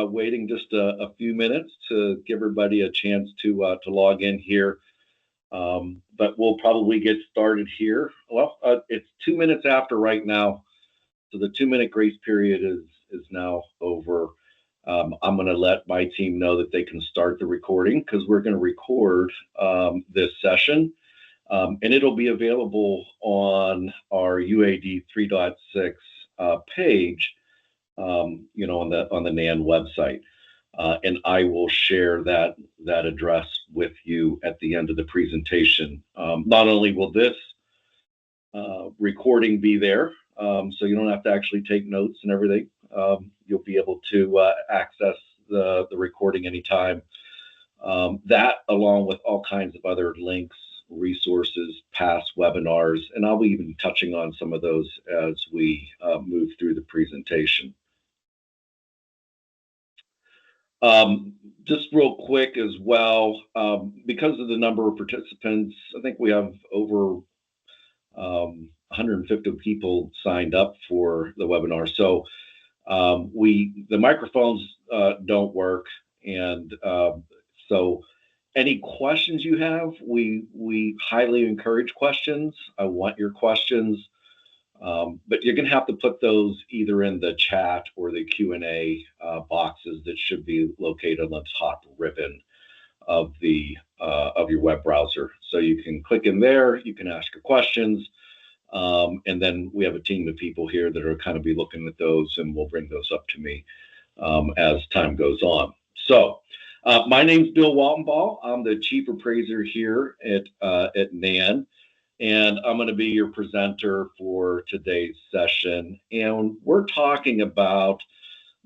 Waiting just a few minutes to give everybody a chance to log in here. But we'll probably get started here. Well, it's 2 minutes after right now, so the 2 minute grace period is now over. I'm going to let my team know that they can start the recording because we're going to record this session, and it'll be available on our UAD 3.6 page. On the NAN website. And I will share that address with you at the end of the presentation. Not only will this recording be there, so you don't have to actually take notes and everything. You'll be able to access the recording anytime. That, along with all kinds of other links, resources, past webinars, and I'll be even touching on some of those as we move through the presentation. Just real quick as well, because of the number of participants, I think we have over 150 people signed up for the webinar. So the microphones don't work, and so any questions you have, we highly encourage questions. I want your questions. But you're going to have to put those either in the chat or the Q&A boxes that should be located on the top ribbon of your web browser. So you can click in there, you can ask your questions, and then we have a team of people here that are kind of be looking at those, and we'll bring those up to me as time goes on. So my name's Bill Waltenball. I'm the Chief Appraiser here at NAN. And I'm going to be your presenter for today's session. And we're talking about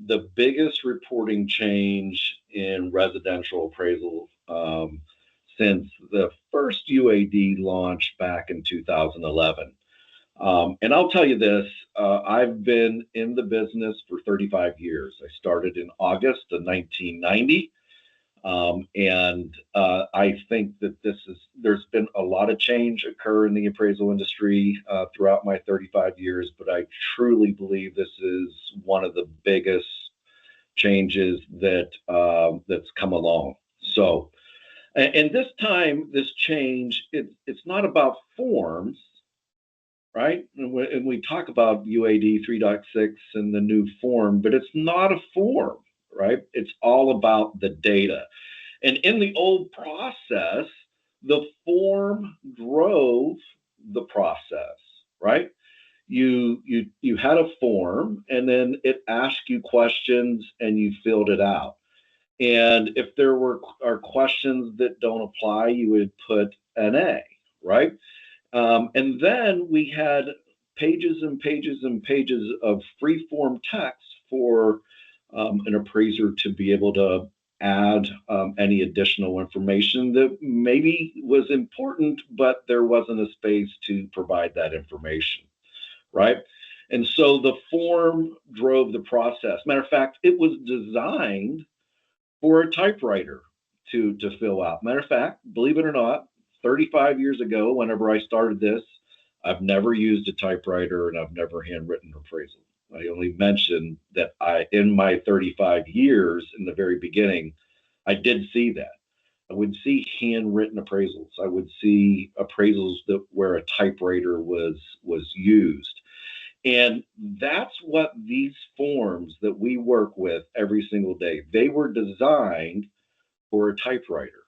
the biggest reporting change in residential appraisal since the first UAD launched back in 2011. And I'll tell you this, I've been in the business for 35 years. I started in August of 1990. And I think that there's been a lot of change occur in the appraisal industry throughout my 35 years, but I truly believe this is one of the biggest changes that's come along. So, and this time, this change, it's not about forms, right? And we talk about UAD 3.6 and the new form, but it's not a form. Right? It's all about the data. And in the old process, the form drove the process, right? You had a form, and then it asked you questions and you filled it out. And if there are questions that don't apply, you would put an A, right? And then we had pages and pages and pages of free form text for an appraiser to be able to add any additional information that maybe was important, but there wasn't a space to provide that information, right? And so the form drove the process. Matter of fact, it was designed for a typewriter to fill out. Matter of fact, believe it or not, 35 years ago, whenever I started this, I've never used a typewriter and I've never handwritten appraisal. I only mentioned that in my 35 years in the very beginning, I did see that. I would see handwritten appraisals. I would see appraisals where a typewriter was used. And that's what these forms that we work with every single day, they were designed for a typewriter,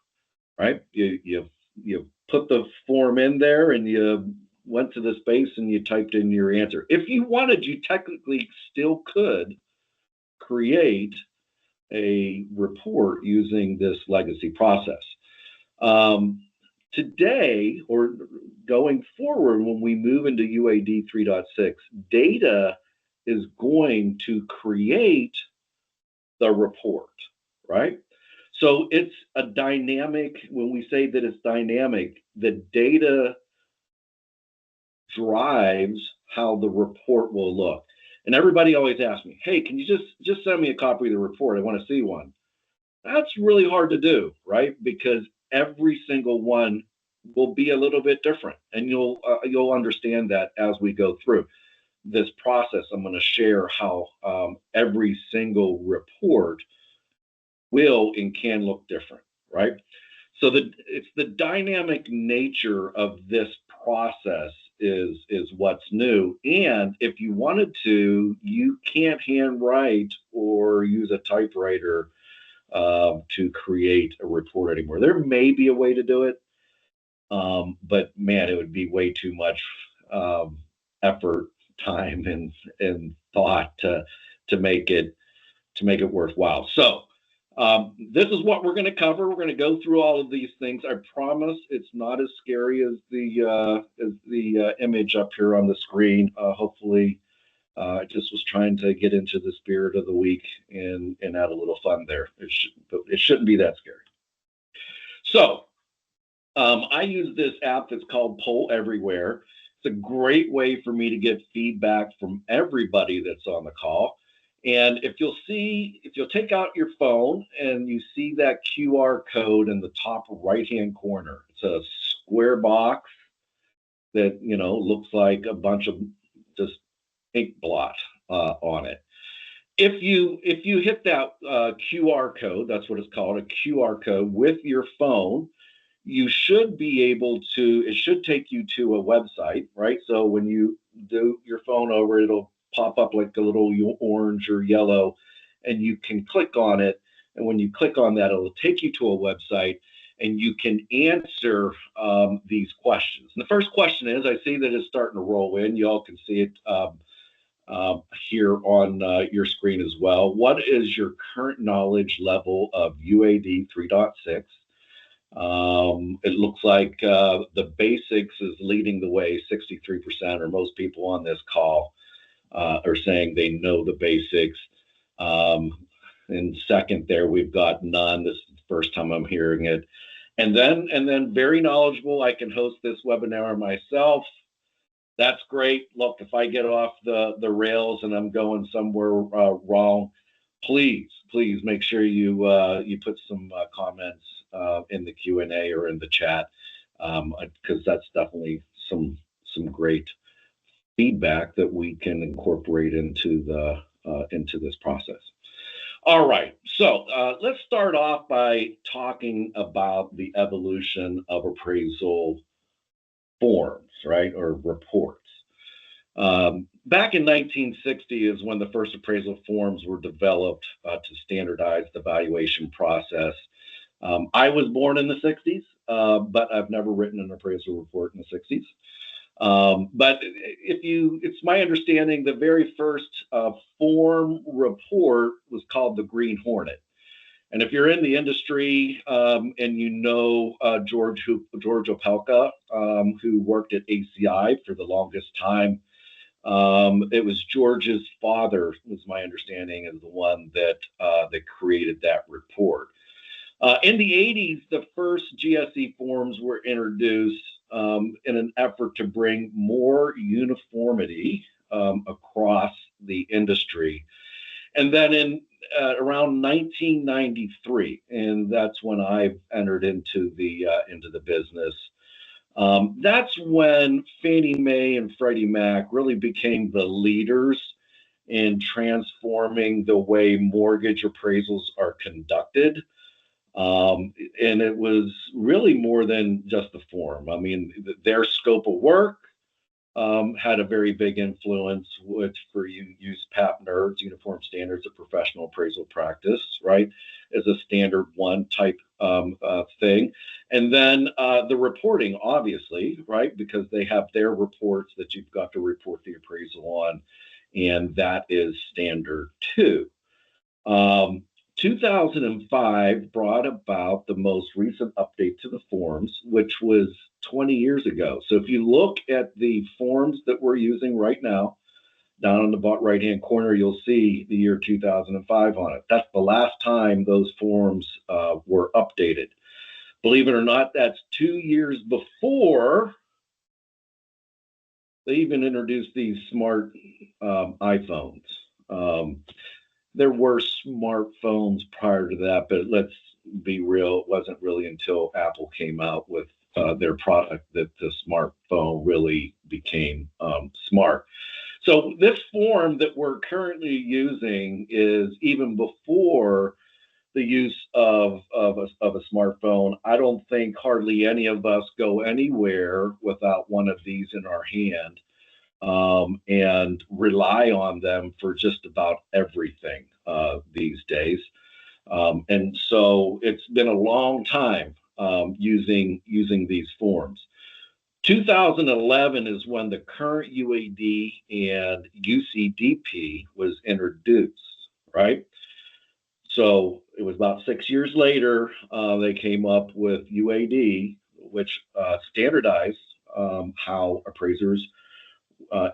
right? You put the form in there and you went to the space and you typed in your answer. If you wanted, you technically still could create a report using this legacy process. Today, or going forward, when we move into UAD 3.6, data is going to create the report, right? So it's a dynamic. When we say that it's dynamic, the data drives how the report will look. And everybody always asks me, hey, can you just send me a copy of the report? I want to see one. That's really hard to do, right? Because every single one will be a little bit different, and you'll understand that as we go through. this process, I'm going to share how every single report will and can look different, right? So it's the dynamic nature of this process is what's new. And if you wanted to, you can't handwrite or use a typewriter to create a report anymore. There may be a way to do it, but man, it would be way too much effort, time, and thought to make it worthwhile. So this is what we're going to cover. We're going to go through all of these things. I promise it's not as scary as the image up here on the screen. Hopefully, I just was trying to get into the spirit of the week and add a little fun there. It shouldn't be that scary. So I use this app that's called Poll Everywhere. It's a great way for me to get feedback from everybody that's on the call. And if you'll take out your phone and you see that QR code in the top right-hand corner, it's a square box that, looks like a bunch of just ink blot on it. If you hit that QR code, that's what it's called, a QR code with your phone, you should be able to, it should take you to a website, right? So when you do your phone over, it'll pop up like a little orange or yellow, and you can click on it. And when you click on that, it'll take you to a website, and you can answer these questions. And the first question is, I see that it's starting to roll in. You all can see it here on your screen as well. What is your current knowledge level of UAD 3.6? It looks like the basics is leading the way. 63%, or most people on this call are saying they know the basics. In second there, we've got none. This is the first time I'm hearing it. And then very knowledgeable. I can host this webinar myself. That's great. Look, if I get off the rails and I'm going somewhere wrong, please make sure you put some comments in the Q&A or in the chat, because that's definitely some great feedback that we can incorporate into this process. All right, so let's start off by talking about the evolution of appraisal forms, right, or reports. Back in 1960 is when the first appraisal forms were developed to standardize the valuation process. I was born in the 60s, but I've never written an appraisal report in the 60s. But it's my understanding the very first form report was called the Green Hornet. And if you're in the industry and you know George Opelka, who worked at ACI for the longest time, it was George's father, was my understanding, is the one that created that report. In the 80s, the first GSE forms were introduced in an effort to bring more uniformity across the industry. And then in around 1993, and that's when I entered into the business. That's when Fannie Mae and Freddie Mac really became the leaders in transforming the way mortgage appraisals are conducted. And it was really more than just the form. I mean, their scope of work had a very big influence, which for you use PAP nerds, Uniform Standards of Professional Appraisal Practice, right, as a standard one type thing. And then the reporting, obviously, right, because they have their reports that you've got to report the appraisal on, and that is standard 2. 2005 brought about the most recent update to the forms, which was 20 years ago. So if you look at the forms that we're using right now, down on the bottom right-hand corner, you'll see the year 2005 on it. That's the last time those forms were updated. Believe it or not, that's 2 years before they even introduced these smart iPhones. There were smartphones prior to that, but let's be real, it wasn't really until Apple came out with their product that the smartphone really became smart. So this form that we're currently using is even before the use of a smartphone. I don't think hardly any of us go anywhere without one of these in our hand, and rely on them for just about everything these days. And so it's been a long time using these forms. 2011 is when the current UAD and UCDP was introduced, right? So it was about 6 years later, they came up with UAD, which standardized how appraisers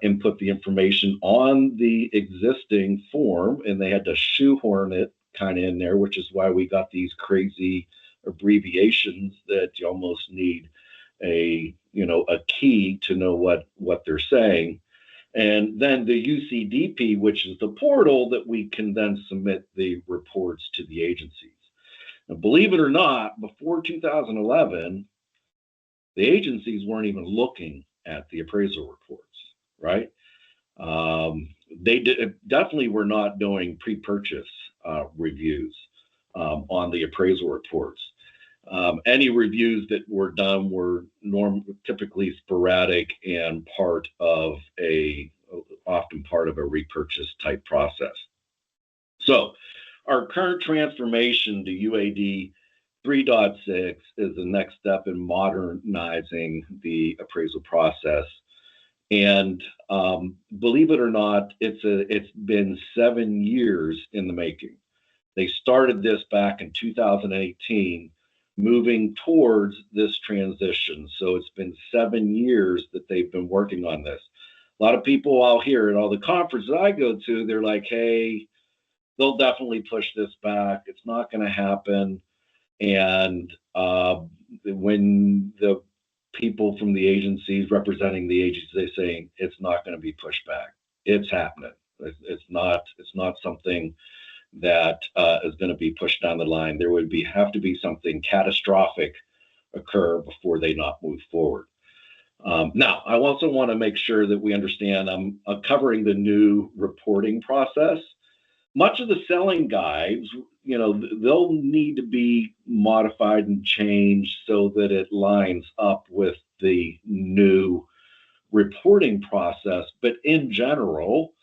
input the information on the existing form, and they had to shoehorn it kind of in there, which is why we got these crazy abbreviations that you almost need a key to know what they're saying. And then the UCDP, which is the portal that we can then submit the reports to the agencies. Now, believe it or not, before 2011, the agencies weren't even looking at the appraisal reports, right? Definitely were not doing pre-purchase reviews on the appraisal reports. Any reviews that were done were typically sporadic and often part of a repurchase type process. So our current transformation to UAD 3.6 is the next step in modernizing the appraisal process. And believe it or not, it's been 7 years in the making. They started this back in 2018, moving towards this transition. So it's been 7 years that they've been working on this. A lot of people out here at all the conferences I go to, they're like, hey, they'll definitely push this back. It's not going to happen. And when the people from the agencies representing the agencies, they say it's not going to be pushed back. It's happening. It's not something that is going to be pushed down the line. There would have to be something catastrophic occur before they not move forward. Now, I also want to make sure that we understand I'm covering the new reporting process. Much of the selling guides, they'll need to be modified and changed so that it lines up with the new reporting process. But in general,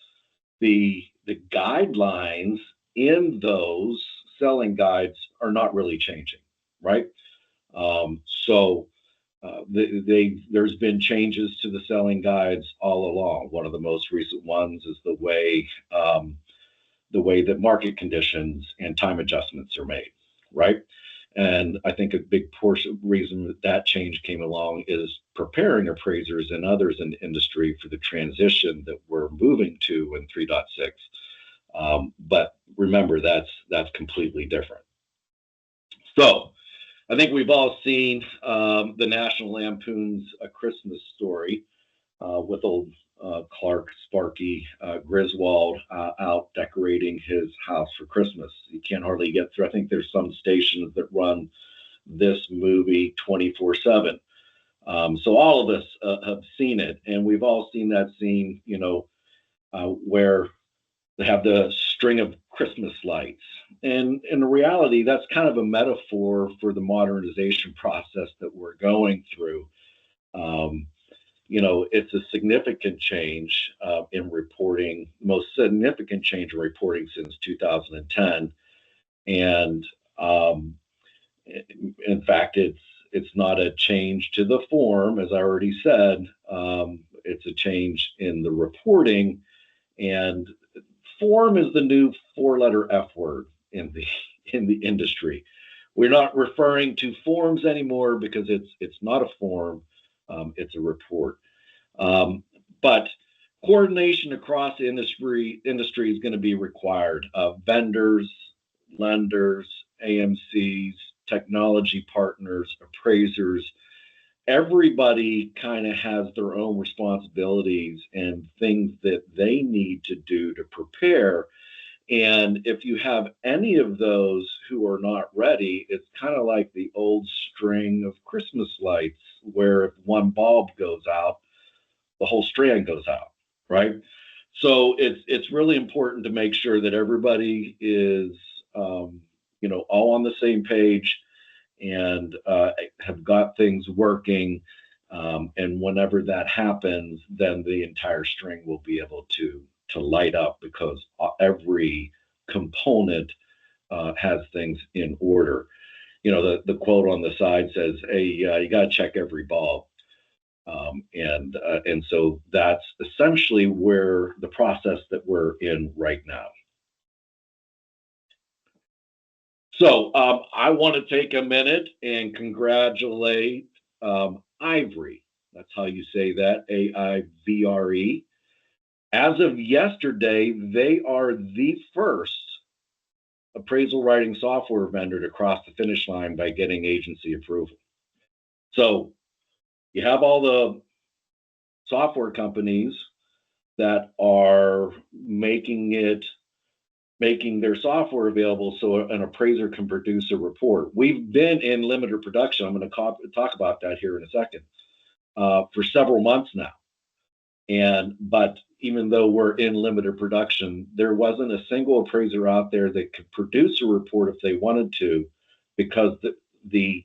the guidelines in those selling guides are not really changing, right? So there's been changes to the selling guides all along. One of the most recent ones is the way that market conditions and time adjustments are made, right? And I think a big portion reason that change came along is preparing appraisers and others in the industry for the transition that we're moving to in 3.6. But remember, that's completely different. So I think we've all seen the National Lampoon's A Christmas Story with old Clark Sparky Griswold out decorating his house for Christmas. You can't hardly get through. I think there's some stations that run this movie 24/7. So all of us have seen it, and we've all seen that scene, where they have the string of Christmas lights. And in reality, that's kind of a metaphor for the modernization process that we're going through. Um, it's a significant change in reporting, most significant change in reporting since 2010. And in fact, it's not a change to the form, as I already said. It's a change in the reporting, and form is the new four-letter F word in the industry. We're not referring to forms anymore because it's not a form, it's a report. But coordination across the industry is going to be required. Vendors, lenders, AMCs, technology partners, appraisers, everybody kind of has their own responsibilities and things that they need to do to prepare. And if you have any of those who are not ready, it's kind of like the old string of Christmas lights, where if one bulb goes out, the whole strand goes out, right? So it's really important to make sure that everybody is, all on the same page and have got things working. And whenever that happens, then the entire string will be able to light up because every component has things in order. The quote on the side says, "Hey, you got to check every bulb." And so that's essentially where the process that we're in right now. So I want to take a minute and congratulate Ivory. That's how you say that, AIVRE. As of yesterday, they are the first appraisal writing software vendor to cross the finish line by getting agency approval. So you have all the software companies that are making their software available so an appraiser can produce a report. We've been in limited production. I'm going to talk about that here in a second for several months now. But even though we're in limited production, there wasn't a single appraiser out there that could produce a report if they wanted to, because the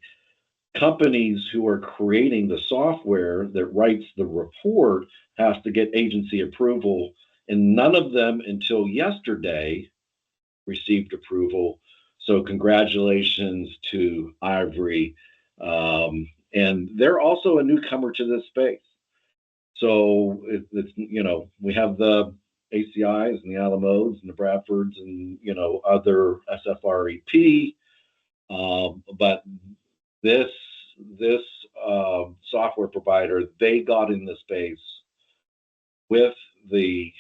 companies who are creating the software that writes the report has to get agency approval, and none of them until yesterday received approval. So congratulations to Ivory. And they're also a newcomer to this space. So it's we have the ACIs and the Alamos and the Bradfords and other SFREP, but this software provider, they got in the space with the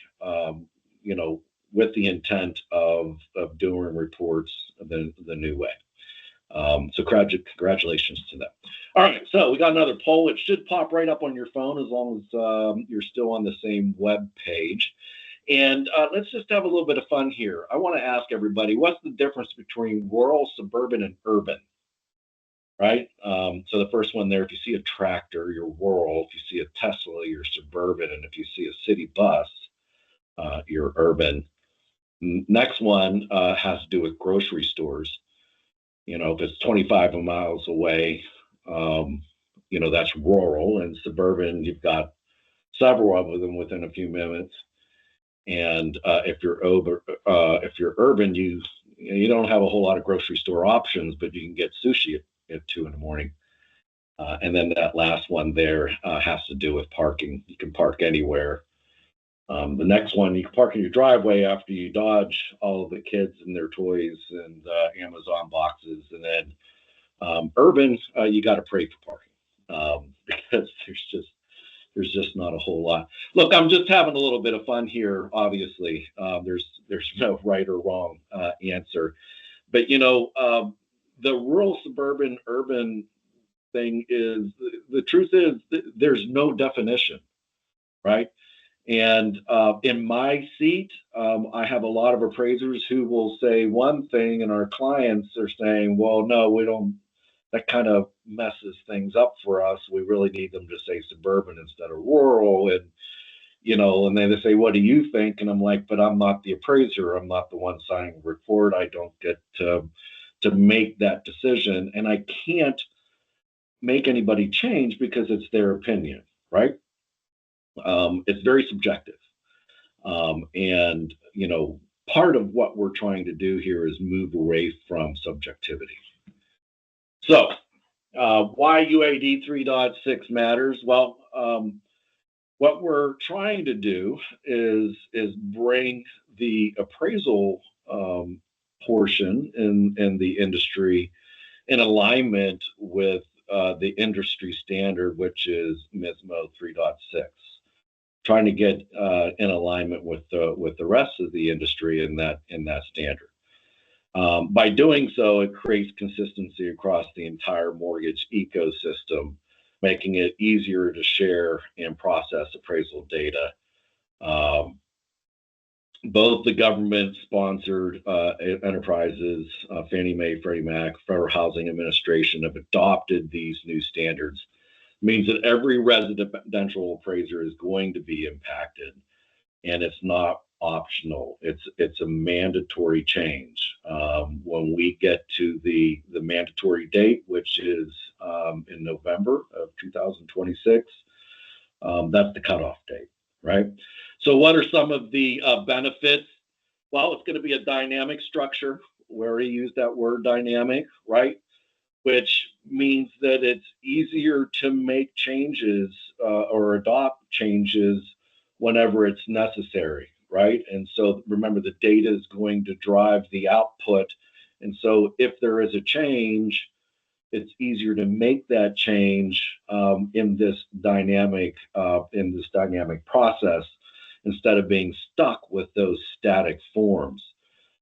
with the intent of doing reports the new way. So congratulations to them. All right, so we got another poll. It should pop right up on your phone as long as you're still on the same web page. And let's just have a little bit of fun here. I want to ask everybody, what's the difference between rural, suburban, and urban? Right? So the first one there, if you see a tractor, you're rural. If you see a Tesla, you're suburban. And if you see a city bus, you're urban. Next one has to do with grocery stores. If it's 25 miles away, that's rural, and suburban, you've got several of them within a few minutes. And if you're urban, you don't have a whole lot of grocery store options, but you can get sushi at 2 a.m. And then that last one there has to do with parking. You can park anywhere. The next one, you can park in your driveway after you dodge all of the kids and their toys and Amazon boxes. And then urban, you got to pray for parking because there's just not a whole lot. Look, I'm just having a little bit of fun here. Obviously, there's no right or wrong answer, but the rural, suburban, urban thing is the truth is there's no definition, right? And in my seat, I have a lot of appraisers who will say one thing, and our clients are saying, well, no, we don't. That kind of messes things up for us. We really need them to say suburban instead of rural. And then they say, what do you think? And I'm like, but I'm not the appraiser. I'm not the one signing the report. I don't get to make that decision. And I can't make anybody change because it's their opinion, right? It's very subjective. And part of what we're trying to do here is move away from subjectivity. So, why UAD 3.6 matters? Well, what we're trying to do is bring the appraisal portion in the industry in alignment with the industry standard, which is MISMO 3.6. Trying to get in alignment with the rest of the industry in that standard. By doing so, it creates consistency across the entire mortgage ecosystem, making it easier to share and process appraisal data. Both the government-sponsored enterprises, Fannie Mae, Freddie Mac, Federal Housing Administration, have adopted these new standards. It means that every residential appraiser is going to be impacted. and it's not optional. It's a mandatory change. When we get to the mandatory date, which is in November of 2026, that's the cutoff date, right? So, what are some of the benefits? Well, it's going to be a dynamic structure. We already used that word dynamic, right? Which means that it's easier to make changes or adopt changes whenever it's necessary, right? And so remember, the data is going to drive the output. And so if there is a change, it's easier to make that change in this dynamic process instead of being stuck with those static forms.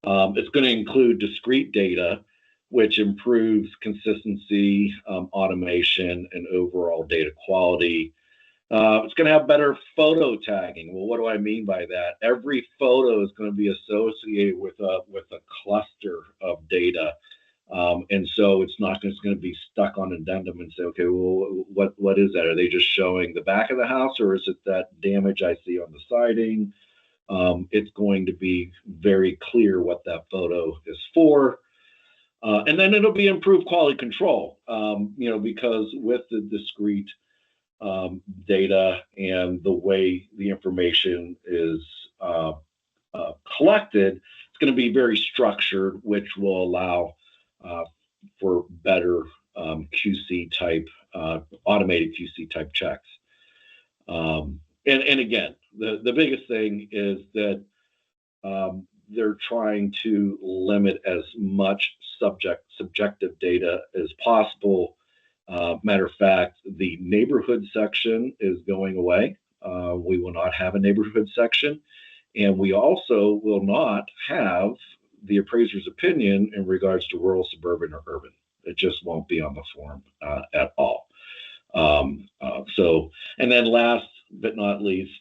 It's going to include discrete data, which improves consistency, automation, and overall data quality. It's going to have better photo tagging. Well, what do I mean by that? Every photo is going to be associated with a cluster of data. And so it's not just going to be stuck on addendum and say, okay, well, what is that? Are they just showing the back of the house, or is it that damage I see on the siding? It's going to be very clear what that photo is for. And then it'll be improved quality control, because with the discrete data and the way the information is collected, it's going to be very structured, which will allow for better QC type, automated QC type checks. And again, the biggest thing is that they're trying to limit as much subjective data as possible. Matter of fact, the neighborhood section is going away. We will not have a neighborhood section, and we also will not have the appraiser's opinion in regards to rural, suburban, or urban. It just won't be on the form at all. And then last but not least,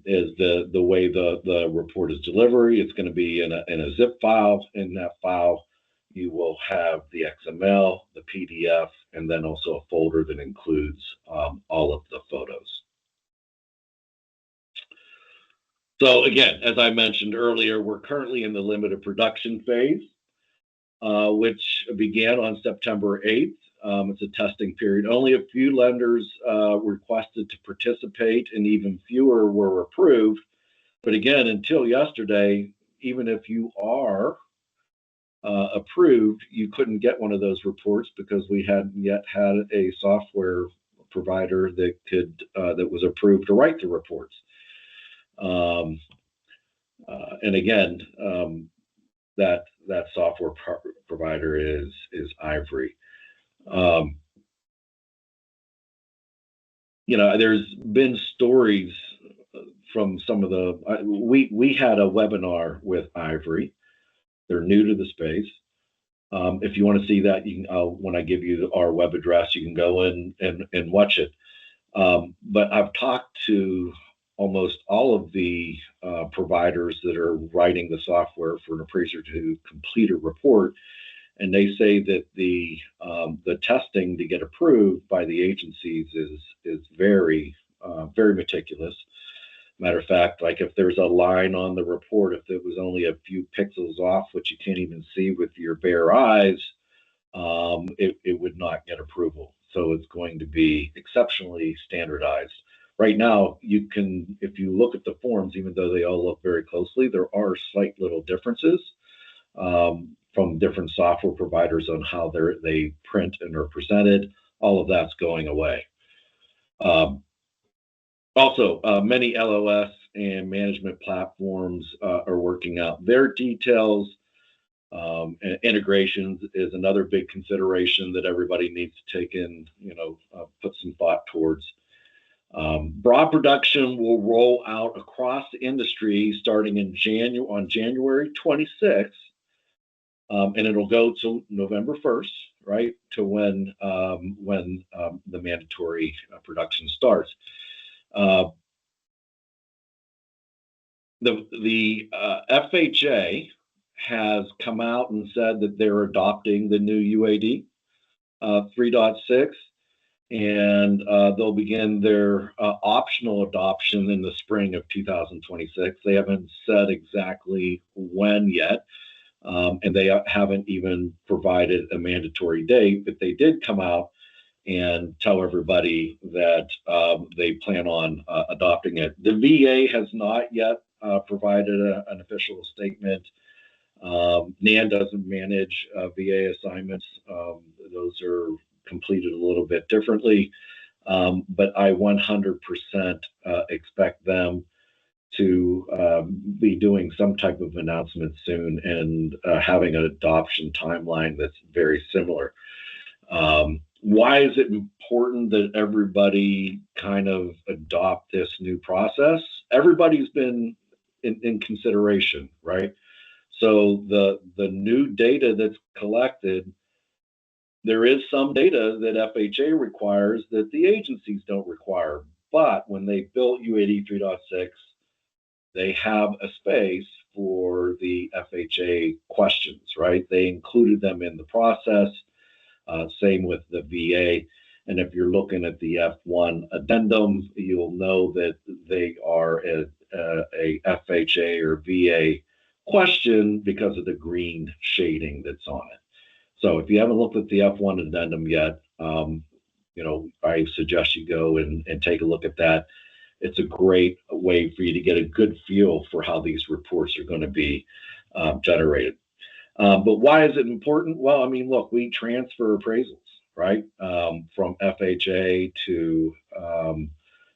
is the way the report is delivered. It's going to be in a zip file. In that file, you will have the XML, the PDF, and then also a folder that includes all of the photos. So again, as I mentioned earlier, we're currently in the limited production phase, which began on September 8th. It's a testing period. Only a few lenders requested to participate, and even fewer were approved. But again, until yesterday, even if you are approved, you couldn't get one of those reports because we hadn't yet had a software provider that was approved to write the reports. And again, that software provider is Ivory. There's been stories from some of we had a webinar with Ivory. They're new to the space. If you want to see that, you can, when I give you our web address, you can go in and watch it. But I've talked to almost all of the providers that are writing the software for an appraiser to complete a report, and they say that the testing to get approved by the agencies is very very meticulous. Matter of fact, like if there's a line on the report, if it was only a few pixels off, which you can't even see with your bare eyes, it would not get approval. So it's going to be exceptionally standardized. Right now, you can, if you look at the forms, even though they all look very closely, there are slight little differences from different software providers on how they print and are presented. All of that's going away. Also, many LOS and management platforms are working out their details. And integrations is another big consideration that everybody needs to take in, put some thought towards. Broad production will roll out across the industry starting on January 26th, and it'll go to November 1st, right, to when the mandatory production starts. The FHA has come out and said that they're adopting the new UAD 3.6, and they'll begin their optional adoption in the spring of 2026. They haven't said exactly when yet, and they haven't even provided a mandatory date, but they did come out and tell everybody that they plan on adopting it. The VA has not yet provided an official statement. NAN doesn't manage VA assignments. Those are completed a little bit differently, but I 100% expect them to be doing some type of announcement soon and having an adoption timeline that's very similar. Why is it important that everybody kind of adopt this new process? Everybody's been in consideration, right? So the new data that's collected, there is some data that FHA requires that the agencies don't require. But when they built UAD 3.6, they have a space for the FHA questions, right? They included them in the process. Same with the VA. And if you're looking at the F1 addendum, you'll know that they are a FHA or VA question because of the green shading that's on it. So if you haven't looked at the F1 addendum yet, I suggest you go and take a look at that. It's a great way for you to get a good feel for how these reports are going to be generated. But why is it important? Well, I mean, look, we transfer appraisals, right? From FHA to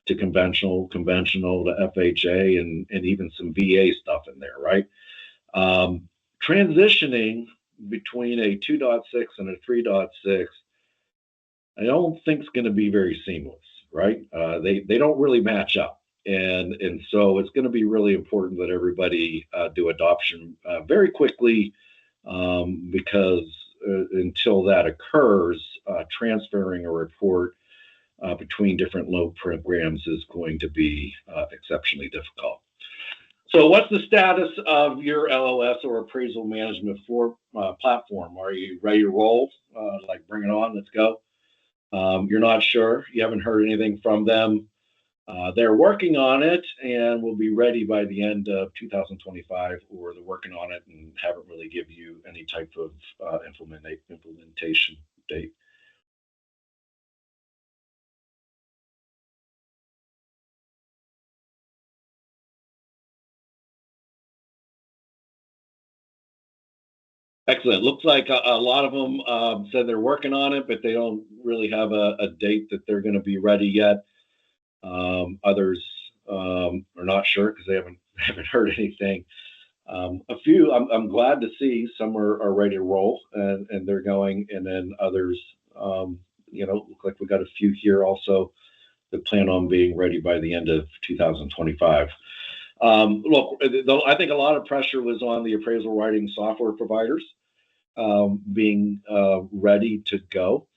conventional to FHA, and even some VA stuff in there, right? Transitioning between a 2.6 and a 3.6, I don't think it's going to be very seamless, right? They don't really match up. And so it's going to be really important that everybody do adoption very quickly, because until that occurs, transferring a report between different loan programs is going to be exceptionally difficult. So what's the status of your LOS or appraisal management platform? Are you ready to roll? Like, bring it on, let's go. You're not sure, you haven't heard anything from them. They're working on it and will be ready by the end of 2025, or they're working on it and haven't really given you any type of implementation date. Excellent. Looks like a lot of them said they're working on it, but they don't really have a date that they're going to be ready yet. Others are not sure because they haven't heard anything. A few, I'm glad to see some are ready to roll and they're going, and then others, look like we got a few here also that plan on being ready by the end of 2025. Look, though, I think a lot of pressure was on the appraisal writing software providers being ready to go,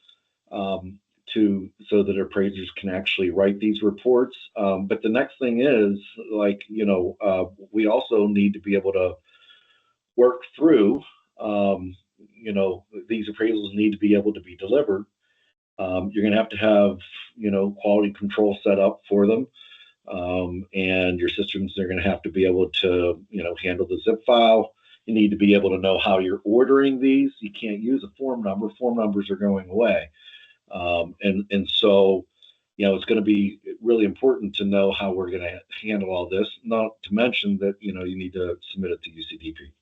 so that appraisers can actually write these reports. But the next thing is, we also need to be able to work through, these appraisals need to be able to be delivered. You're going to have, quality control set up for them. And your systems are going to have to be able to, handle the zip file. You need to be able to know how you're ordering these. You can't use a form number. Form numbers are going away. And so, it's going to be really important to know how we're going to handle all this, not to mention that, you need to submit it to UCDP.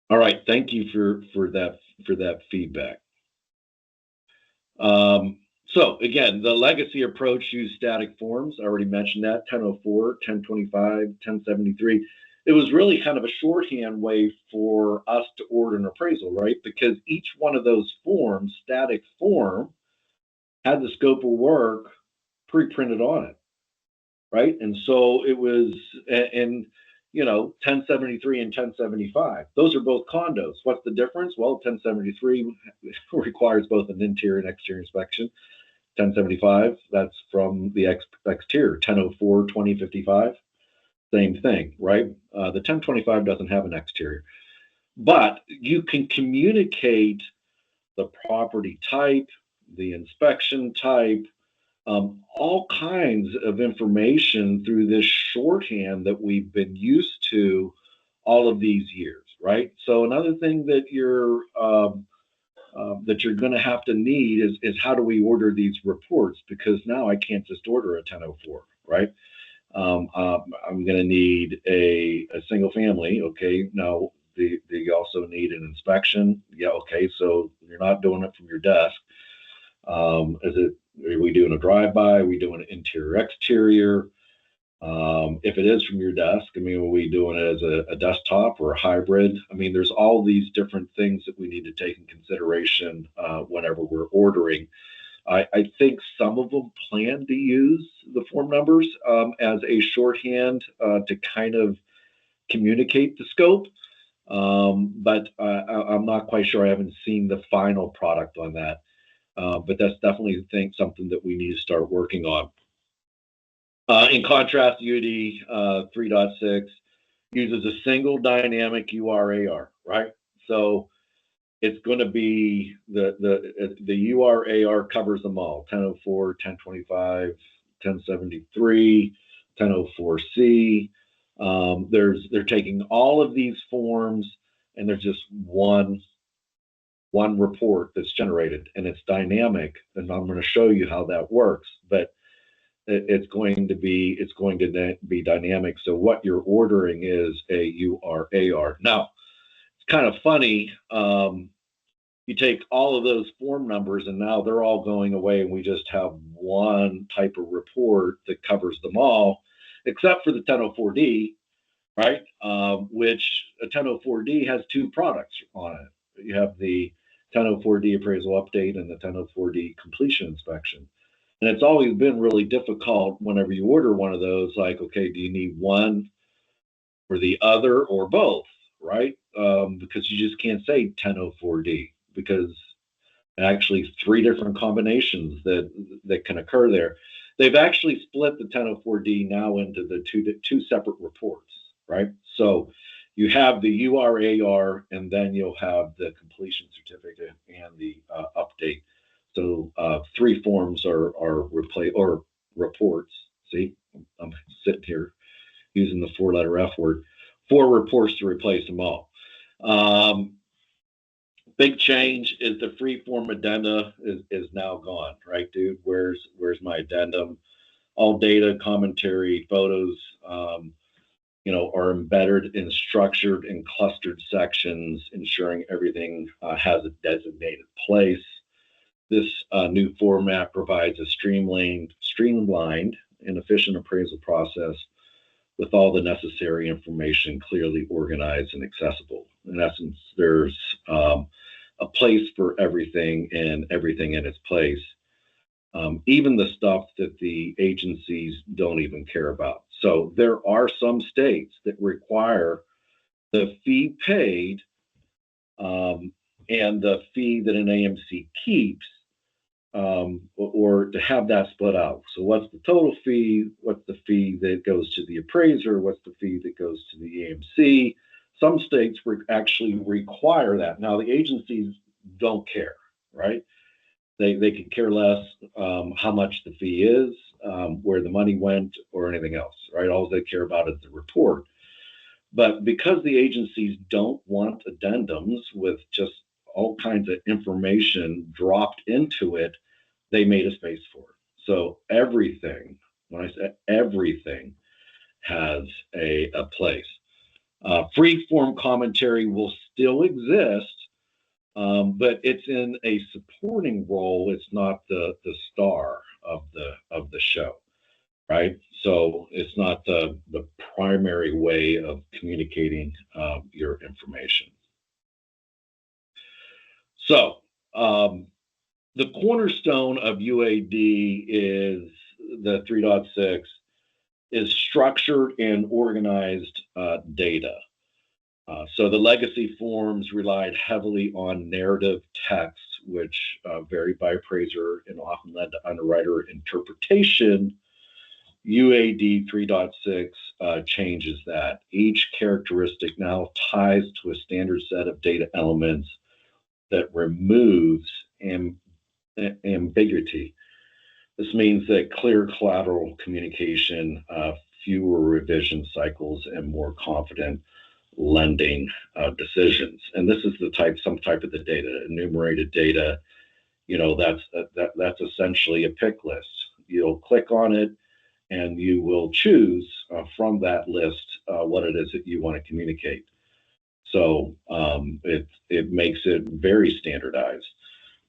All right. Thank you for that feedback. So again, the legacy approach used static forms. I already mentioned that, 1004, 1025, 1073. It was really kind of a shorthand way for us to order an appraisal, right? Because each one of those forms, static form, had the scope of work pre-printed on it, right? And so it was, 1073 and 1075. Those are both condos. What's the difference? Well, 1073 requires both an interior and exterior inspection. 1075, that's from the exterior. 1004, 2055, same thing, right? The 1025 doesn't have an exterior. But you can communicate the property type, the inspection type, all kinds of information through this shorthand that we've been used to all of these years, right? So another thing that you're going to have to need is how do we order these reports? Because now I can't just order a 1004, right? I'm going to need a single family. Okay, now you also need an inspection. Yeah, okay, so you're not doing it from your desk. Are we doing a drive-by? Are we doing an interior exterior? If it is from your desk, I mean, are we doing it as a desktop or a hybrid? I mean, there's all these different things that we need to take in consideration whenever we're ordering. I think some of them plan to use the form numbers as a shorthand to kind of communicate the scope, but I'm not quite sure. I haven't seen the final product on that, but that's definitely something that we need to start working on. In contrast, UAD 3.6 uses a single dynamic URAR, right? So it's going to be the URAR covers them all: 1004, 1025, 1073, 1004C. They're taking all of these forms, and there's just one report that's generated, and it's dynamic. And I'm going to show you how that works, but it's going to be dynamic. So what you're ordering is a URAR. Now, it's kind of funny. You take all of those form numbers, and now they're all going away, and we just have one type of report that covers them all, except for the 1004D, right? Which a 1004D has two products on it. You have the 1004D appraisal update and the 1004D completion inspection. And it's always been really difficult whenever you order one of those, like, okay, do you need one or the other or both, right? Because you just can't say 1004D because actually three different combinations that can occur there. They've actually split the 1004D now into the two separate reports, right? So you have the URAR, and then you'll have the completion certificate and the update. So three forms are replaced or reports. See, I'm sitting here using the four-letter F word. Four reports to replace them all. Big change is the free form addenda is now gone, right, dude? Where's my addendum? All data, commentary, photos, are embedded in structured and clustered sections, ensuring everything has a designated place. This new format provides a streamlined and efficient appraisal process with all the necessary information clearly organized and accessible. In essence, there's a place for everything and everything in its place, even the stuff that the agencies don't even care about. So there are some states that require the fee paid and the fee that an AMC keeps, or to have that split out. So what's the total fee? What's the fee that goes to the appraiser? What's the fee that goes to the AMC? Some states actually require that. Now, the agencies don't care, right? They could care less how much the fee is, where the money went, or anything else, right? All they care about is the report. But because the agencies don't want addendums with just all kinds of information dropped into it, they made a space for it. So everything, when I say everything, has a place. Free form commentary will still exist, but it's in a supporting role. It's not the star of the show, right? So it's not the primary way of communicating your information. So the cornerstone of UAD is the 3.6 is structured and organized data. So the legacy forms relied heavily on narrative text, which varied by appraiser and often led to underwriter interpretation. UAD 3.6 changes that. Each characteristic now ties to a standard set of data elements that removes ambiguity. This means that clear collateral communication, fewer revision cycles, and more confident lending decisions. And this is some type of the data, enumerated data. That's essentially a pick list. You'll click on it, and you will choose from that list what it is that you want to communicate. So it makes it very standardized.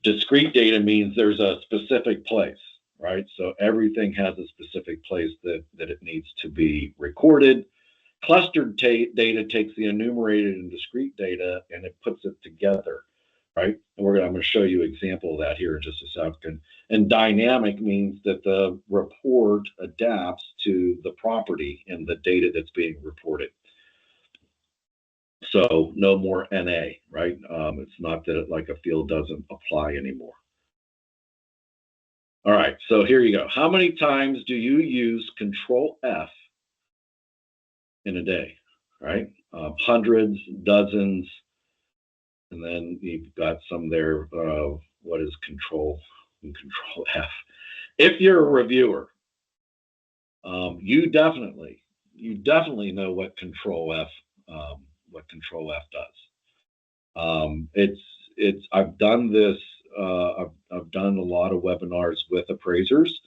Discrete data means there's a specific place, right? So everything has a specific place that it needs to be recorded. Clustered data takes the enumerated and discrete data and it puts it together, right? And I'm going to show you an example of that here in just a second. And dynamic means that the report adapts to the property and the data that's being reported. So no more NA, right? It's not that like a field doesn't apply anymore. All right, so here you go. How many times do you use Control F in a day, right? Hundreds, dozens, and then you've got some there. What is Control F? If you're a reviewer, you definitely know what Control F does. I've done this. I've done a lot of webinars with appraisers,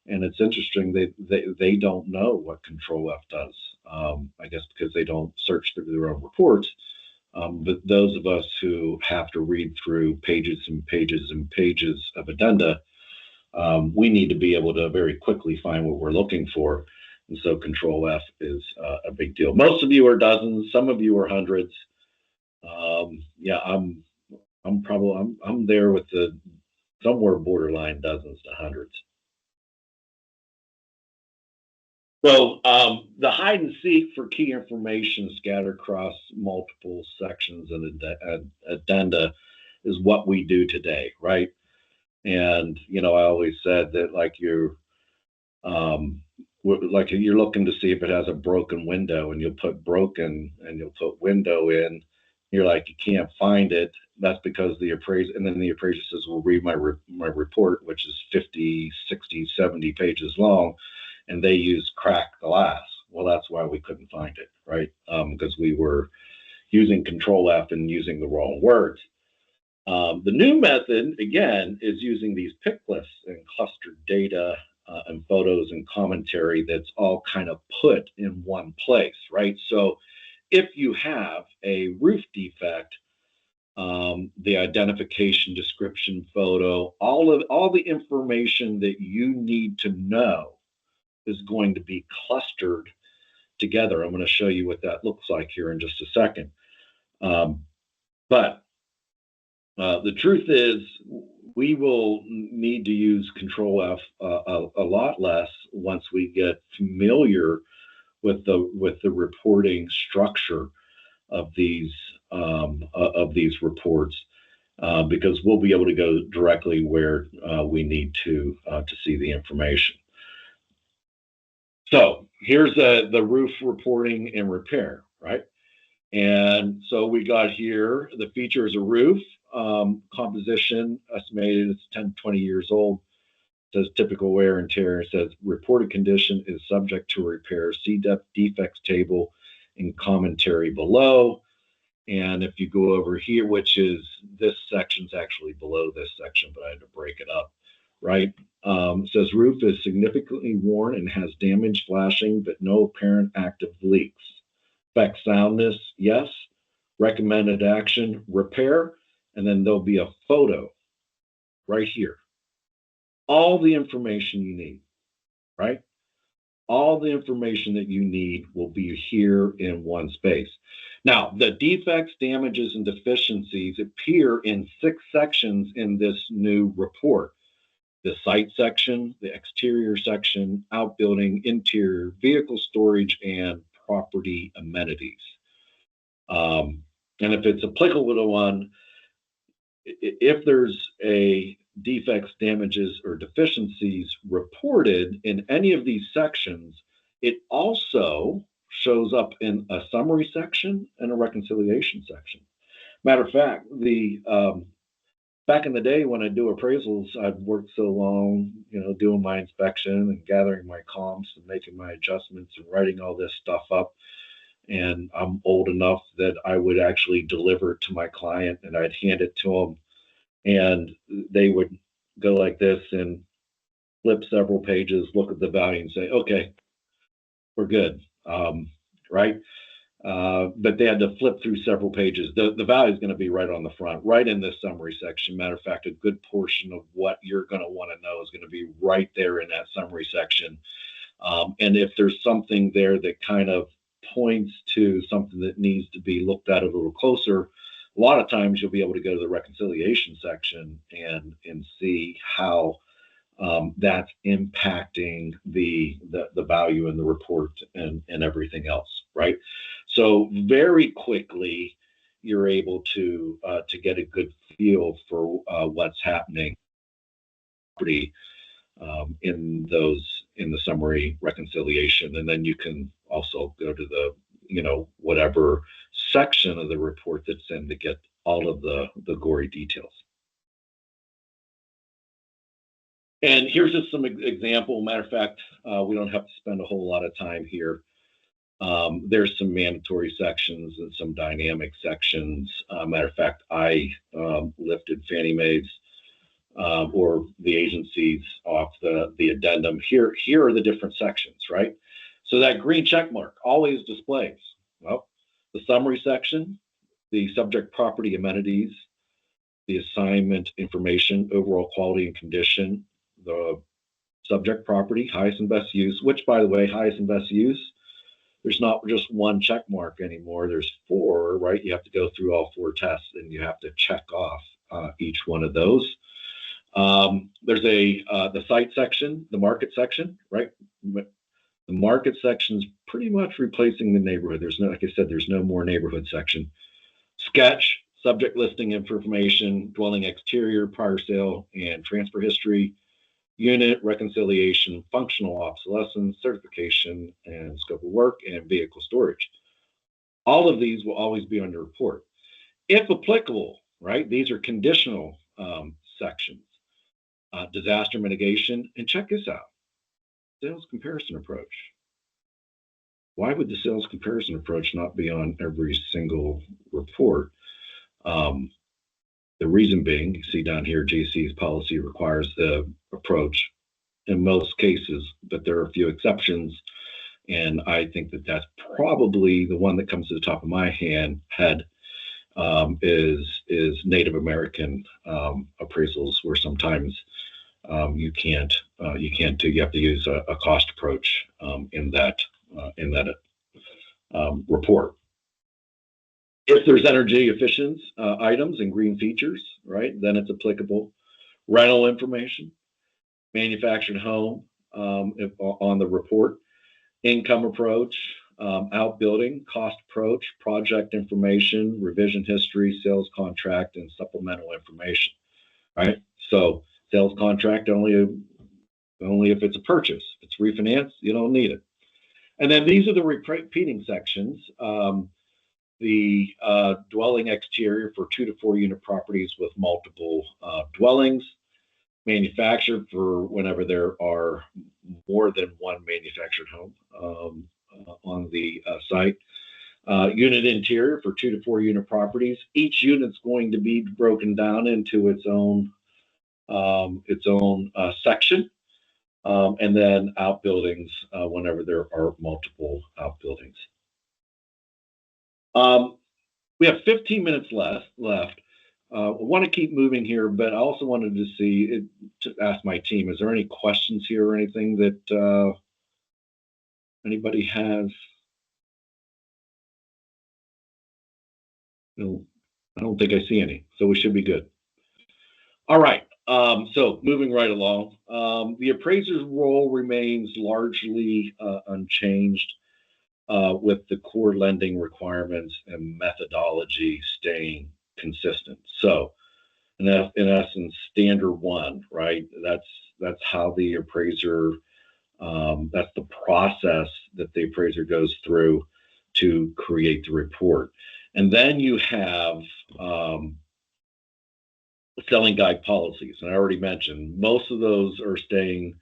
and it's interesting they don't know what Control F does. I guess because they don't search through their own reports. But those of us who have to read through pages and pages and pages of addenda, we need to be able to very quickly find what we're looking for. And so Control F is a big deal. Most of you are dozens, some of you are hundreds. Yeah, I'm there with the somewhere borderline dozens to hundreds. So the hide and seek for key information scattered across multiple sections and addenda is what we do today, right? And I always said that like you're looking to see if it has a broken window, and you'll put broken and you'll put window in. You're like, you can't find it. That's because the appraiser, and then the appraiser says, well, read my report, which is 50, 60, 70 pages long, and they use cracked glass. Well, that's why we couldn't find it, right? Because we were using Control F and using the wrong words. The new method, again, is using these pick lists and clustered data and photos and commentary that's all kind of put in one place, right? So if you have a roof defect, the identification, description, photo, all the information that you need to know is going to be clustered together. I'm going to show you what that looks like here in just a second. But the truth is, we will need to use Control F a lot less once we get familiar with the reporting structure of these reports, because we'll be able to go directly where we need to see the information. So here's the roof reporting and repair, right? And so we got here, the feature is a roof, composition estimated it's 10 to 20 years old. It says typical wear and tear. It says reported condition is subject to repair. See defects table in commentary below. And if you go over here, which is this section's actually below this section, but I had to break it up, right? It says roof is significantly worn and has damage, flashing, but no apparent active leaks. Spec soundness, yes. Recommended action, repair, and then there'll be a photo right here. All the information you need, right? All the information that you need will be here in one space. Now, the defects, damages, and deficiencies appear in 6 sections in this new report. The site section, the exterior section, outbuilding, interior, vehicle storage, and property amenities. And if it's applicable to one, if there's a defects, damages, or deficiencies reported in any of these sections, it also shows up in a summary section and a reconciliation section. Matter of fact, back in the day when I do appraisals, I've worked so long, doing my inspection and gathering my comps and making my adjustments and writing all this stuff up. And I'm old enough that I would actually deliver it to my client and I'd hand it to them, and they would go like this and flip several pages, look at the value, and say, "Okay, we're good." Right? But they had to flip through several pages. The value is going to be right on the front, right in this summary section. Matter of fact, a good portion of what you're going to want to know is going to be right there in that summary section. And if there's something there that kind of points to something that needs to be looked at a little closer, a lot of times you'll be able to go to the reconciliation section and see how that's impacting the value in the report and everything else, right? So very quickly, you're able to get a good feel for what's happening in the summary reconciliation, and then you can also go to the whatever section of the report that's in to get all of the gory details. And here's just some example. Matter of fact, we don't have to spend a whole lot of time here. There's some mandatory sections and some dynamic sections. Matter of fact, I lifted Fannie Mae's or the agencies off the addendum. Here are the different sections, right? So that green check mark always displays, well, the summary section, the subject property amenities, the assignment information, overall quality and condition, the subject property, highest and best use, which, by the way, highest and best use, there's not just one check mark anymore. There's four, right? You have to go through all four tests and you have to check off each one of those. There's the site section, the market section, right? The market section is pretty much replacing the neighborhood. There's no, like I said, there's no more neighborhood section. Sketch, subject listing information, dwelling exterior, prior sale and transfer history, unit reconciliation, functional obsolescence, certification and scope of work, and vehicle storage. All of these will always be under report. If applicable, right, these are conditional sections. Disaster mitigation, and check this out, sales comparison approach. Why would the sales comparison approach not be on every single report? The reason being, you see down here, GC's policy requires the approach in most cases, but there are a few exceptions. And I think that that's probably the one that comes to the top of my head is Native American appraisals, where sometimes you have to use a cost approach in that report. If there's energy efficient items and green features, right, then it's applicable. Rental information, manufactured home on the report, income approach, outbuilding, cost approach, project information, revision history, sales contract, and supplemental information, right? So sales contract only if it's a purchase. If it's refinance, you don't need it. And then these are the repeating sections. The dwelling exterior for 2 to 4 unit properties with multiple dwellings, manufactured for whenever there are more than one manufactured home on the site. Unit interior for 2 to 4 unit properties. Each unit's going to be broken down into its own section, and then outbuildings whenever there are multiple outbuildings. We have 15 minutes left. I want to keep moving here, but I also wanted to ask my team, is there any questions here or anything that anybody has? No, I don't think I see any, so we should be good. All right. So moving right along, the appraiser's role remains largely unchanged, with the core lending requirements and methodology staying consistent. So, in essence, standard one, right? That's how the appraiser. That's the process that the appraiser goes through to create the report, and then you have selling guide policies. And I already mentioned most of those are staying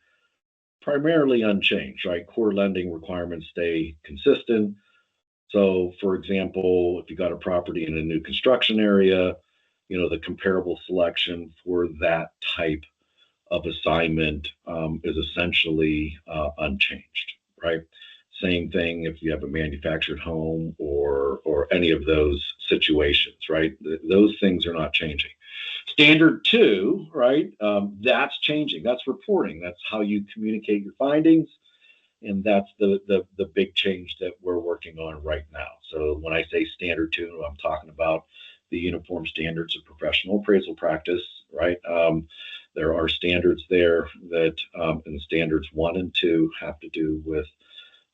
primarily unchanged, right? Core lending requirements stay consistent. So, for example, if you got a property in a new construction area, the comparable selection for that type of assignment is essentially unchanged, right? Same thing if you have a manufactured home or any of those situations, right? Those things are not changing. Standard two, right? That's changing. That's reporting. That's how you communicate your findings, and that's the big change that we're working on right now. So when I say standard two, I'm talking about the Uniform Standards of Professional Appraisal Practice, right? There are standards there that, and standards one and two have to do with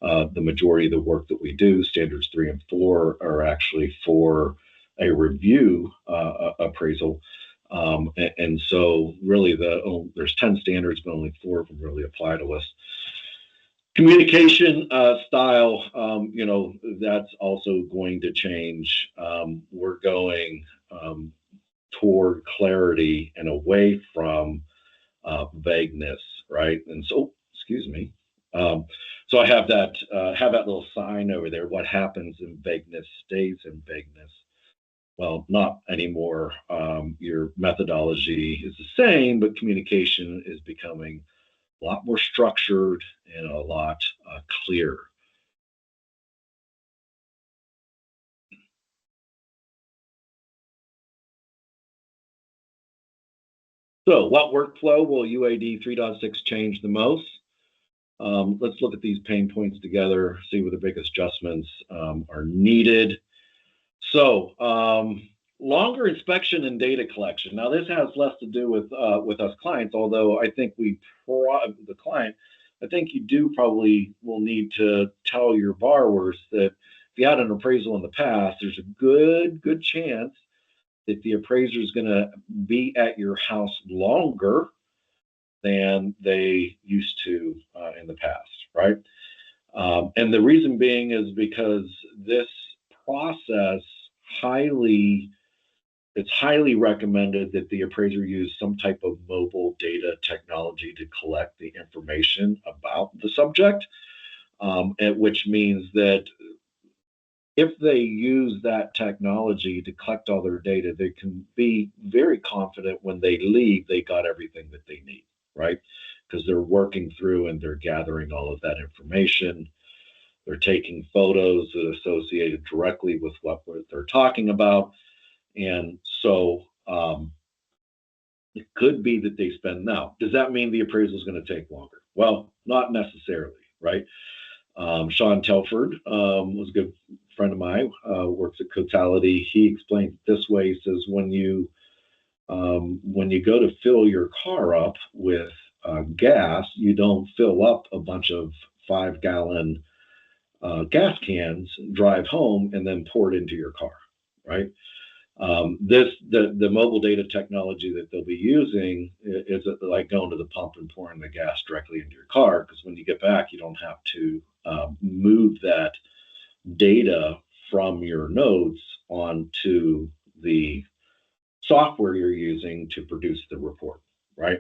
the majority of the work that we do. Standards three and four are actually for a review appraisal. And so really there's 10 standards, but only four of them really apply to us. Communication style, that's also going to change. We're going toward clarity and away from vagueness, right? And so, excuse me. So I have that little sign over there. What happens in vagueness stays in vagueness. Well, not anymore. Your methodology is the same, but communication is becoming a lot more structured and a lot clearer. So, what workflow will UAD 3.6 change the most? Let's look at these pain points together, see where the biggest adjustments are needed. So, longer inspection and data collection. Now, this has less to do with us clients, although I think the client, I think you do probably will need to tell your borrowers that if you had an appraisal in the past, there's a good chance that the appraiser is going to be at your house longer than they used to in the past, right? And the reason being is because this process highly it's highly recommended that the appraiser use some type of mobile data technology to collect the information about the subject, which means that if they use that technology to collect all their data, they can be very confident when they leave, they got everything that they need, right? Because they're working through and they're gathering all of that information. They're taking photos that are associated directly with what they're talking about. And so it could be that they spend now. Does that mean the appraisal is going to take longer? Well, not necessarily, right? Sean Telford was a good friend of mine, works at Cotality. He explained it this way. He says, when you go to fill your car up with gas, you don't fill up a bunch of 5-gallon gas cans, drive home, and then pour it into your car, right? The mobile data technology that they'll be using is like going to the pump and pouring the gas directly into your car, because when you get back, you don't have to move that data from your notes onto the software you're using to produce the report, right?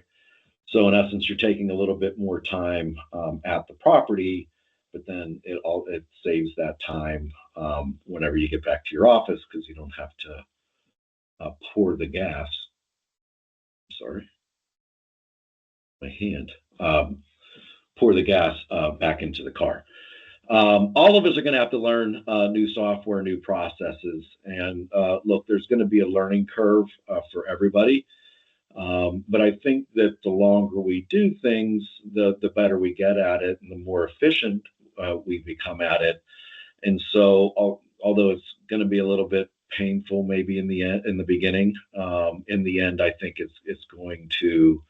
So in essence, you're taking a little bit more time at the property, but then it saves that time whenever you get back to your office, because you don't have to pour the gas. Sorry, my hand. Pour the gas back into the car. All of us are going to have to learn new software, new processes, and look, there's going to be a learning curve for everybody. But I think that the longer we do things, the better we get at it, and the more efficient we become at it. And so, although it's going to be a little bit painful, maybe in the beginning, in the end, I think it's going to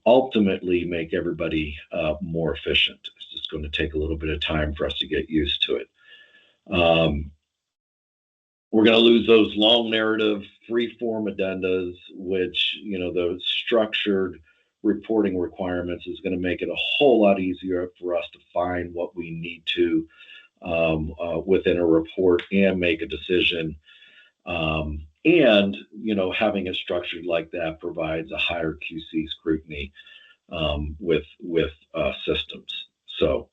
ultimately make everybody more efficient. It's just going to take a little bit of time for us to get used to it. We're going to lose those long narrative, free form addendas, which, those structured reporting requirements is going to make it a whole lot easier for us to find what we need to within a report and make a decision. And having it structured like that provides a higher QC scrutiny with systems. So,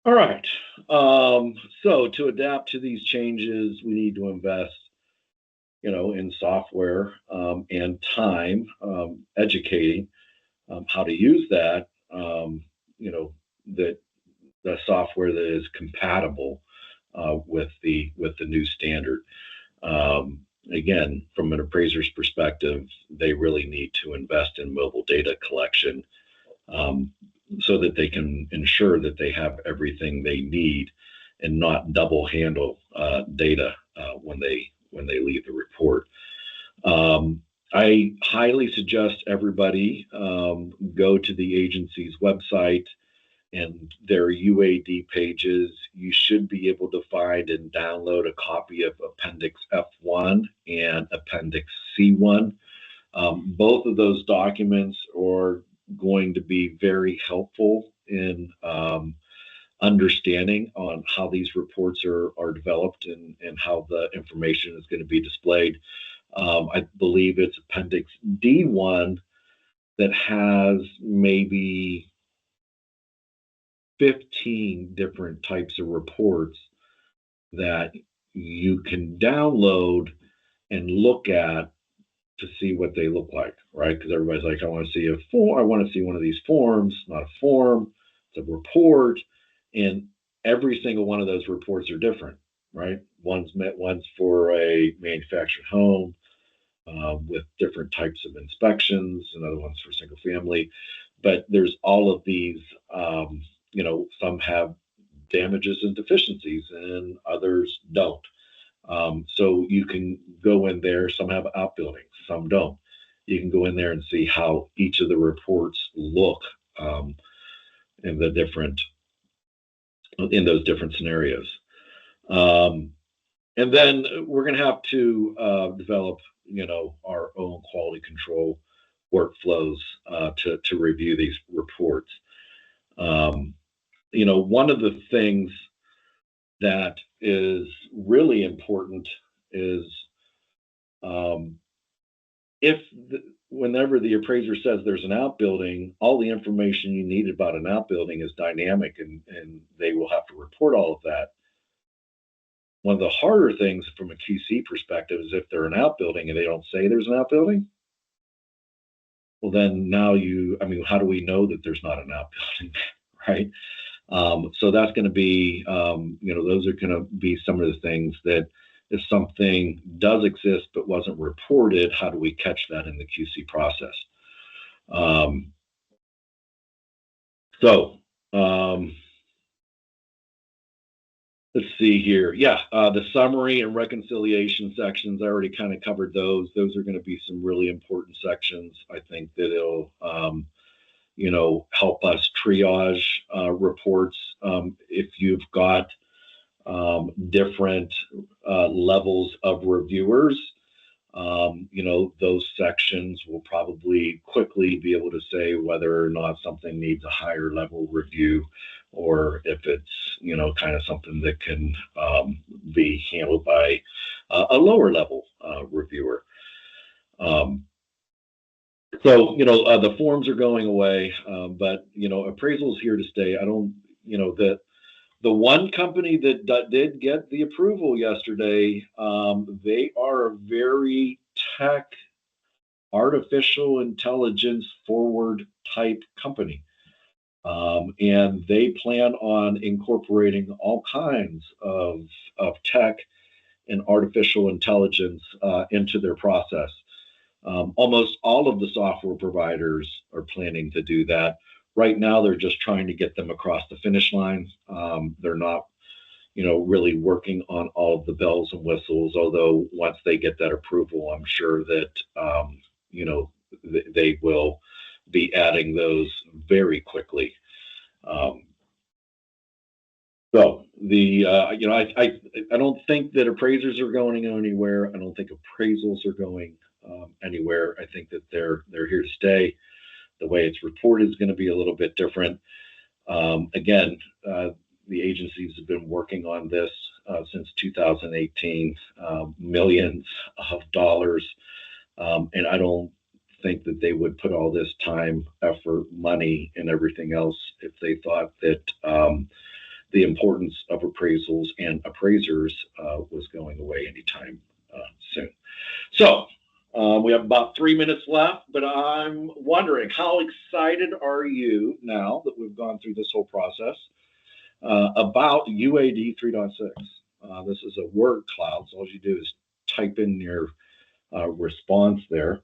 all right. So to adapt to these changes, we need to invest, in software and time educating how to use that. That the software that is compatible with the new standard. Again, from an appraiser's perspective, they really need to invest in mobile data collection um, so that they can ensure that they have everything they need and not double handle data when they leave the report. Um, I highly suggest everybody go to the agency's website and their UAD pages. You should be able to find and download a copy of Appendix F1 and Appendix C1. Both of those documents are going to be very helpful in understanding on how these reports are developed and how the information is going to be displayed. I believe it's Appendix D1 that has maybe 15 different types of reports that you can download and look at to see what they look like, right? Because everybody's like, I want to see a form. I want to see one of these forms. Not a form, it's a report, and every single one of those reports are different, right? One's for a manufactured home with different types of inspections, another one's for single family, but there's all of these. Some have damages and deficiencies, and others don't. So you can go in there. Some have outbuildings, some don't. You can go in there and see how each of the reports look um, in the different in those different scenarios. Um, and then we're going to have to develop, our own quality control workflows to review these reports. One of the things that is really important is um, if whenever the appraiser says there's an outbuilding, all the information you need about an outbuilding is dynamic, and they will have to report all of that. One of the harder things from a QC perspective is if they're an outbuilding and they don't say there's an outbuilding. Well, then now how do we know that there's not an outbuilding, right? So that's going to be, those are going to be some of the things that if something does exist but wasn't reported, how do we catch that in the QC process? Um, so let's see here. Yeah, the summary and reconciliation sections, I already kind of covered those. Those are going to be some really important sections. I think that it'll, help us triage reports. If you've got different levels of reviewers, those sections will probably quickly be able to say whether or not something needs a higher level review or if it's, kind of something that can be handled by a lower level reviewer. The forms are going away, but, appraisal is here to stay. I don't, the one company that did get the approval yesterday, they are a very tech, artificial intelligence forward type company. And they plan on incorporating all kinds of tech and artificial intelligence into their process. Almost all of the software providers are planning to do that. Right now, they're just trying to get them across the finish line. They're not, really working on all of the bells and whistles. Although once they get that approval, I'm sure that they will be adding those very quickly. Um, so the I don't think that appraisers are going anywhere. I don't think appraisals are going anywhere. I think that they're here to stay. The way it's reported is going to be a little bit different. Again, the agencies have been working on this since 2018, millions of dollars, and I don't think that they would put all this time, effort, money, and everything else if they thought that the importance of appraisals and appraisers was going away anytime soon. So we have about 3 minutes left, but I'm wondering, how excited are you now that we've gone through this whole process about UAD 3.6? This is a word cloud, so all you do is type in your response there,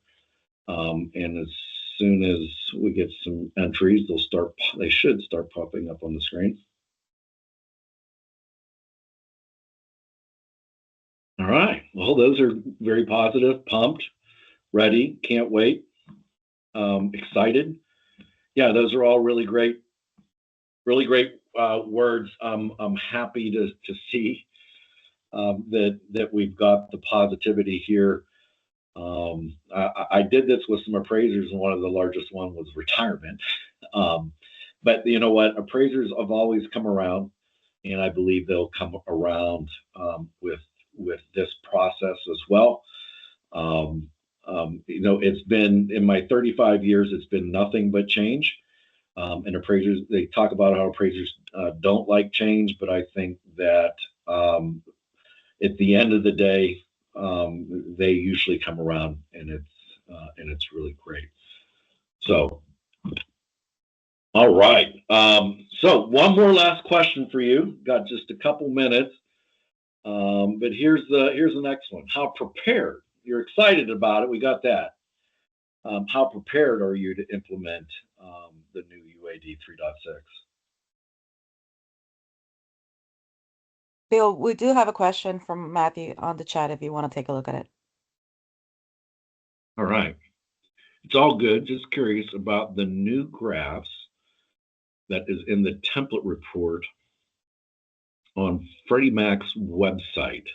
and as soon as we get some entries, they should start popping up on the screen. All right. Well, those are very positive, pumped, ready, can't wait, excited. Yeah, those are all really great words. I'm happy to see that we've got the positivity here. I did this with some appraisers, and one of the largest one was retirement. But you know what? Appraisers have always come around, and I believe they'll come around with this process as well. It's been in my 35 years, it's been nothing but change. And appraisers, they talk about how appraisers don't like change, but I think that at the end of the day, they usually come around, and it's really great. So, all right. So one more last question for you. Got just a couple minutes, but here's the next one. How prepared? You're excited about it. We got that. How prepared are you to implement the new UAD 3.6? Bill, we do have a question from Matthew on the chat if you want to take a look at it. All right. It's all good. Just curious about the new graphs that is in the template report on Freddie Mac's website.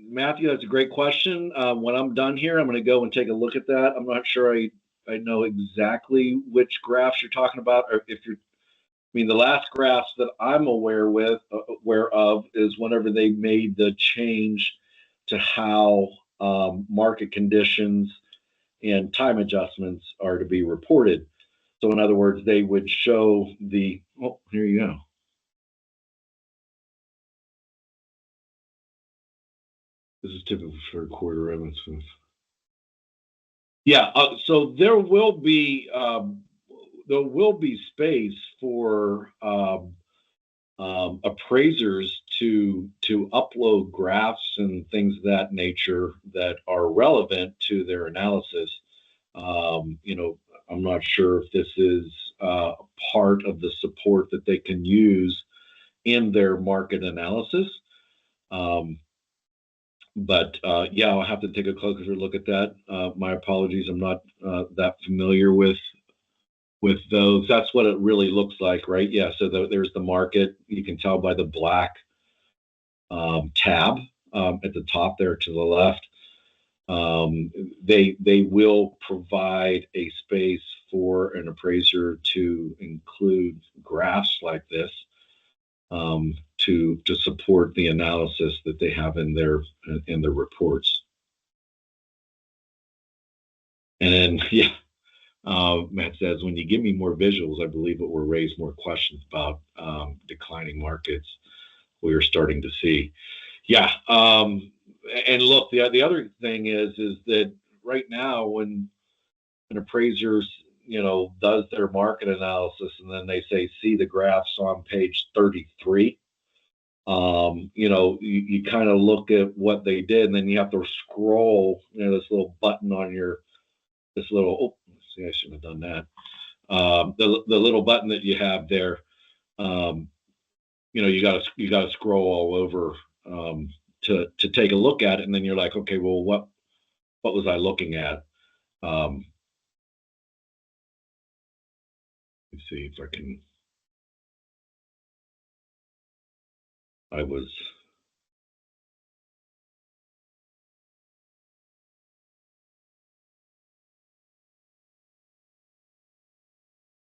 Matthew, that's a great question. When I'm done here, I'm going to go and take a look at that. I'm not sure I know exactly which graphs you're talking about, or if you're. I mean, the last graphs that I'm aware of is whenever they made the change to how market conditions and time adjustments are to be reported. So, in other words, they would show the. Oh, here you go. This is typical for a quarter evidence. Yeah, so there will be space for appraisers to upload graphs and things of that nature that are relevant to their analysis. I'm not sure if this is part of the support that they can use in their market analysis. But yeah, I'll have to take a closer look at that. My apologies, I'm not that familiar with those. That's what it really looks like, right? Yeah, so there's the market. You can tell by the black tab at the top there to the left. They will provide a space for an appraiser to include graphs like this to support the analysis that they have in their reports. And then, yeah, Matt says, when you give me more visuals, I believe it will raise more questions about declining markets we are starting to see. Yeah. And look, the other thing is that right now when an appraiser, does their market analysis and then they say, see the graphs on page 33, you kind of look at what they did, and then you have to scroll, this little button on see, I shouldn't have done that. The little button that you have there, you gotta scroll all over to take a look at it, and then you're like, okay, well, what was I looking at? Let's see if I can. I was.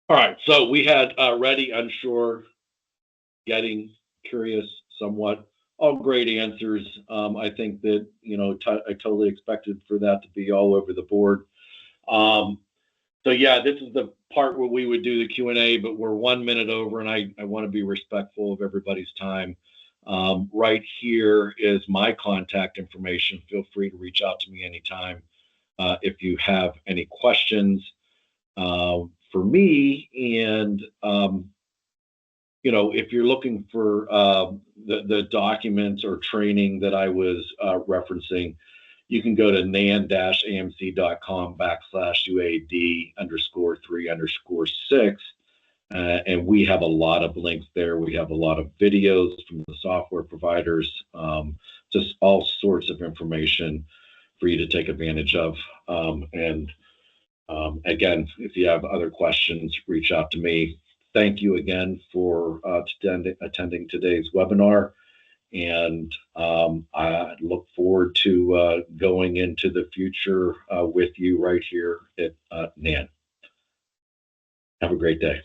All right. So we had ready, unsure, getting, curious, somewhat. All great answers. I think that I totally expected for that to be all over the board. Um, so yeah, this is the part where we would do the Q&A, but we're 1 minute over, and I want to be respectful of everybody's time. Right here is my contact information. Feel free to reach out to me anytime if you have any questions for me. And if you're looking for the documents or training that I was referencing, you can go to nan-amc.com/UAD_3_6. And we have a lot of links there. We have a lot of videos from the software providers, just all sorts of information for you to take advantage of. And again, if you have other questions, reach out to me. Thank you again for attending today's webinar. And I look forward to going into the future with you right here at NAN. Have a great day.